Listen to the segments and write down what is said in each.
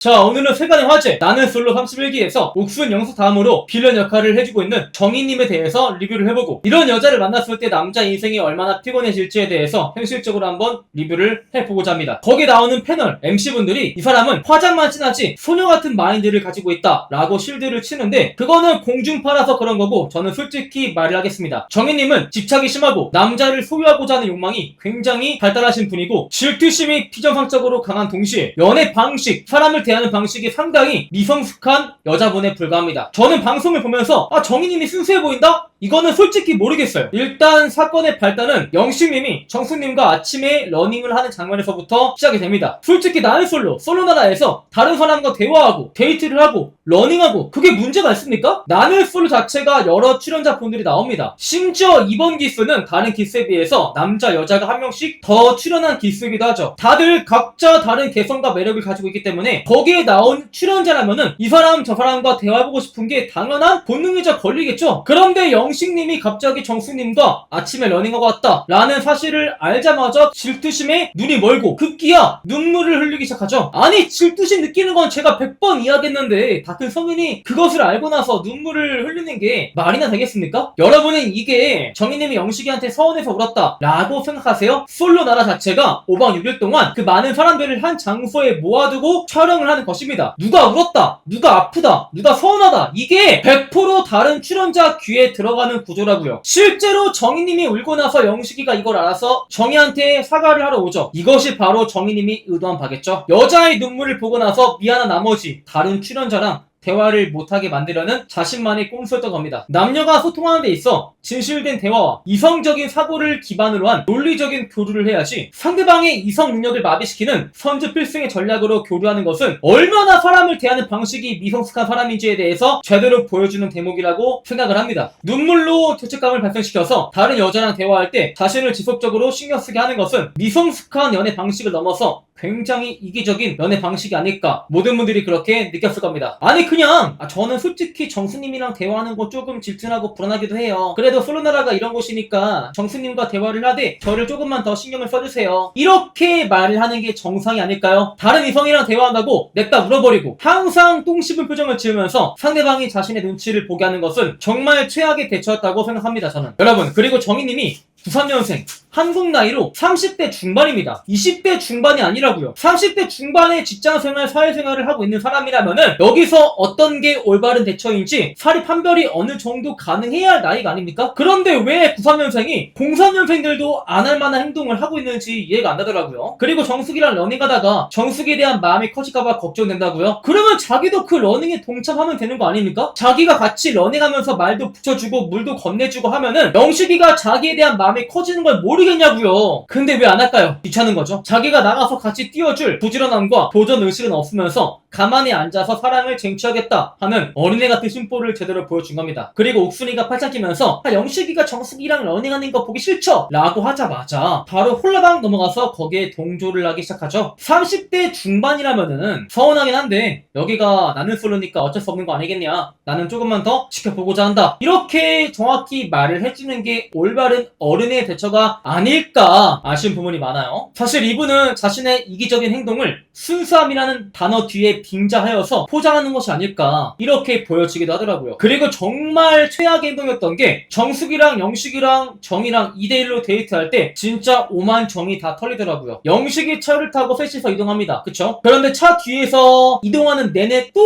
자, 오늘은 세간의 화제 나는 솔로 31기에서 옥순 영수 다음으로 빌런 역할을 해주고 있는 정희님에 대해서 리뷰를 해보고, 이런 여자를 만났을 때 남자 인생이 얼마나 피곤해질지에 대해서 현실적으로 한번 리뷰를 해보고자 합니다. 거기에 나오는 패널 MC분들이 이 사람은 화장만 진하지 소녀 같은 마인드를 가지고 있다 라고 실드를 치는데, 그거는 공중파라서 그런 거고, 저는 솔직히 말을 하겠습니다. 정희님은 집착이 심하고 남자를 소유하고자 하는 욕망이 굉장히 발달하신 분이고, 질투심이 피정상적으로 강한 동시에 연애 방식, 사람을 대하는 방식이 상당히 미성숙한 여자분에 불과합니다. 저는 방송을 보면서 정희님이 순수해 보인다? 이거는 솔직히 모르겠어요. 일단 사건의 발단은 영식님이 정수님과 아침에 러닝을 하는 장면에서부터 시작이 됩니다. 솔직히 나는 솔로 나라에서 다른 사람과 대화하고 데이트를 하고 러닝하고 그게 문제가 있습니까? 나는 솔로 자체가 여러 출연자분들이 나옵니다. 심지어 이번 기수는 다른 기수에 비해서 남자 여자가 한 명씩 더 출연한 기수이기도 하죠. 다들 각자 다른 개성과 매력을 가지고 있기 때문에 거기에 나온 출연자라면은 이 사람 저 사람과 대화해보고 싶은 게 당연한 본능이자 권리겠죠. 그런데 영식님이 갑자기 정수님과 아침에 러닝하고 왔다 라는 사실을 알자마자 질투심에 눈이 멀고 급기야 눈물을 흘리기 시작하죠. 아니, 질투심 느끼는 건 제가 100번 이야기했는데 같은 성인이 그것을 알고 나서 눈물을 흘리는 게 말이나 되겠습니까? 여러분은 이게 정희님이 영식이한테 서운해서 울었다 라고 생각하세요? 솔로 나라 자체가 5박 6일 동안 그 많은 사람들을 한 장소에 모아두고 촬영을 하는 것입니다. 누가 울었다, 누가 아프다, 누가 서운하다, 이게 100% 다른 출연자 귀에 들어가는 구조라고요. 실제로 정희님이 울고 나서 영식이가 이걸 알아서 정희한테 사과를 하러 오죠. 이것이 바로 정희님이 의도한 바겠죠. 여자의 눈물을 보고 나서 미안한 나머지 다른 출연자랑 대화를 못하게 만들려는 자신만의 꼼수였던 겁니다. 남녀가 소통하는 데 있어 진실된 대화와 이성적인 사고를 기반으로 한 논리적인 교류를 해야지, 상대방의 이성 능력을 마비시키는 선제 필승의 전략으로 교류하는 것은 얼마나 사람을 대하는 방식이 미성숙한 사람인지에 대해서 제대로 보여주는 대목이라고 생각을 합니다. 눈물로 죄책감을 발생시켜서 다른 여자랑 대화할 때 자신을 지속적으로 신경쓰게 하는 것은 미성숙한 연애 방식을 넘어서 굉장히 이기적인 연애 방식이 아닐까, 모든 분들이 그렇게 느꼈을 겁니다. 아니, 그냥 저는 솔직히 정수님이랑 대화하는 거 조금 질투나고 불안하기도 해요. 그래도 솔로나라가 이런 곳이니까 정수님과 대화를 하되 저를 조금만 더 신경을 써주세요, 이렇게 말을 하는 게 정상이 아닐까요? 다른 이성이랑 대화한다고 냅다 물어버리고 항상 똥 씹은 표정을 지으면서 상대방이 자신의 눈치를 보게 하는 것은 정말 최악의 대처였다고 생각합니다, 저는. 여러분, 그리고 정희님이 93년생, 한국 나이로 30대 중반입니다. 20대 중반이 아니라고요. 30대 중반의 직장생활, 사회생활을 하고 있는 사람이라면은 여기서 어떤 게 올바른 대처인지 사리 판별이 어느 정도 가능해야 할 나이가 아닙니까? 그런데 왜 93년생이 03년생들도 안 할 만한 행동을 하고 있는지 이해가 안 되더라고요. 그리고 정숙이랑 러닝하다가 정숙에 대한 마음이 커질까봐 걱정된다고요? 그러면 자기도 그 러닝에 동참하면 되는 거 아닙니까? 자기가 같이 러닝하면서 말도 붙여주고 물도 건네주고 하면은 영식이가 자기에 대한 마음이 커지는 걸 모르겠냐고요. 근데 왜 안 할까요? 귀찮은 거죠. 자기가 나가서 같이 뛰어줄 부지런함과 도전 의식은 없으면서 가만히 앉아서 사랑을 쟁취하겠다 하는 어린애 같은 심보를 제대로 보여준 겁니다. 그리고 옥순이가 팔짱 끼면서 영식이가 정숙이랑 러닝하는 거 보기 싫죠? 라고 하자마자 바로 홀라당 넘어가서 거기에 동조를 하기 시작하죠. 30대 중반이라면은 서운하긴 한데 여기가 나는 솔로니까 어쩔 수 없는 거 아니겠냐, 나는 조금만 더 지켜보고자 한다, 이렇게 정확히 말을 해주는 게 올바른 어른의 대처가 아닐까 아쉬운 부분이 많아요. 사실 이분은 자신의 이기적인 행동을 순수함이라는 단어 뒤에 빙자하여서 포장하는 것이 아닐까, 이렇게 보여지기도 하더라고요. 그리고 정말 최악의 행동이었던 게 정숙이랑 영식이랑 정이랑 2대1로 데이트할 때 진짜 오만 정이 다 털리더라고요. 영식이 차를 타고 셋이서 이동합니다. 그쵸? 그런데 차 뒤에서 이동하는 내내 또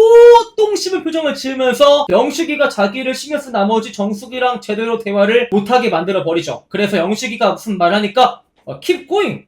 똥 씹은 표정을 지으면서 영식이가 자기를 신경 쓴 나머지 정숙이랑 제대로 대화를 못하게 만들어 버리죠. 그래서 영식이가 무슨 말 하니까 keep going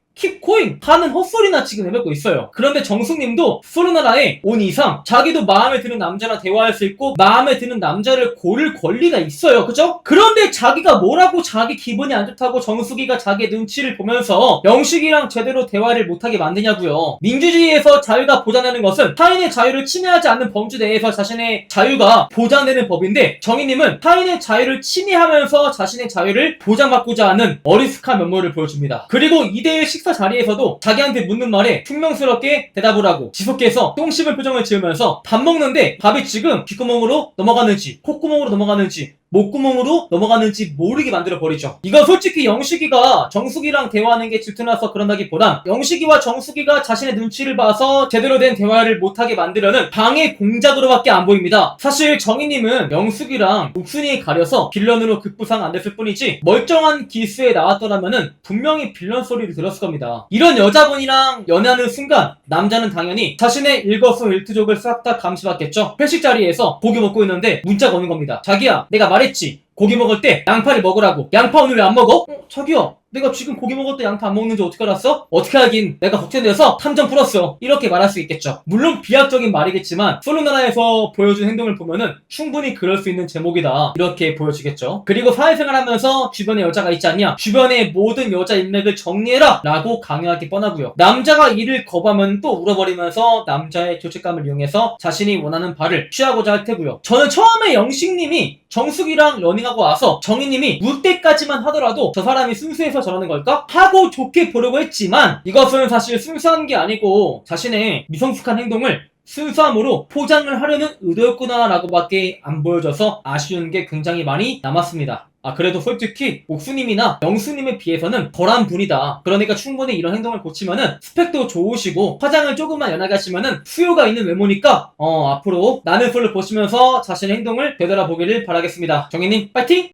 하는 헛소리나 지금 내뱉고 있어요. 그런데 정숙님도 솔로나라에 온 이상 자기도 마음에 드는 남자랑 대화할 수 있고 마음에 드는 남자를 고를 권리가 있어요. 그죠? 그런데 자기가 뭐라고 자기 기분이 안 좋다고 정숙이가 자기의 눈치를 보면서 영식이랑 제대로 대화를 못하게 만드냐고요. 민주주의에서 자유가 보장되는 것은 타인의 자유를 침해하지 않는 범주 내에서 자신의 자유가 보장되는 법인데, 정희님은 타인의 자유를 침해하면서 자신의 자유를 보장받고자 하는 어리숙한 면모를 보여줍니다. 그리고 2대1 식사 자리에서도 자기한테 묻는 말에 퉁명스럽게 대답을 하고 지속해서 똥 씹은 표정을 지으면서 밥 먹는데 밥이 지금 귓구멍으로 넘어가는지 콧구멍으로 넘어가는지 목구멍으로 넘어가는지 모르게 만들어버리죠. 이거 솔직히 영식이가 정수기랑 대화하는 게 질투나서 그런다기보단 영식이와 정수기가 자신의 눈치를 봐서 제대로 된 대화를 못하게 만들려는 방해 공작으로밖에 안 보입니다. 사실 정희님은 영숙이랑 옥순이에 가려서 빌런으로 급부상 안 됐을 뿐이지 멀쩡한 기수에 나왔더라면은 분명히 빌런 소리를 들었을 겁니다. 이런 여자분이랑 연애하는 순간 남자는 당연히 자신의 일거수일투족을 싹 다 감시받겠죠. 회식 자리에서 고기 먹고 있는데 문자가 오는 겁니다. 자기야, 내가 말했지. 고기 먹을 때 양파를 먹으라고. 양파 오늘 왜 안 먹어? 자기야, 내가 지금 고기 먹을 때 양파 안 먹는지 어떻게 알았어? 어떻게 하긴, 내가 걱정돼서 탐정 풀었어. 이렇게 말할 수 있겠죠. 물론 비약적인 말이겠지만 솔로나라에서 보여준 행동을 보면은 충분히 그럴 수 있는 제목이다, 이렇게 보여지겠죠. 그리고 사회생활하면서 주변에 여자가 있지 않냐, 주변의 모든 여자 인맥을 정리해라 라고 강요하기 뻔하고요. 남자가 이를 거부하면 또 울어버리면서 남자의 죄책감을 이용해서 자신이 원하는 바를 취하고자 할 테고요. 저는 처음에 영식님이 정숙이랑 러닝하고 와서 정희님이 울 때까지만 하더라도 저 사람이 순수해서 저러는 걸까? 하고 좋게 보려고 했지만 이것은 사실 순수한 게 아니고 자신의 미성숙한 행동을 순수함으로 포장을 하려는 의도였구나 라고 밖에 안 보여져서 아쉬운 게 굉장히 많이 남았습니다. 그래도 솔직히 옥수님이나 영수님에 비해서는 덜한 분이다. 그러니까 충분히 이런 행동을 고치면은 스펙도 좋으시고 화장을 조금만 연하게 하시면은 수요가 있는 외모니까 앞으로 나는 솔로 보시면서 자신의 행동을 되돌아보기를 바라겠습니다. 정희님 파이팅!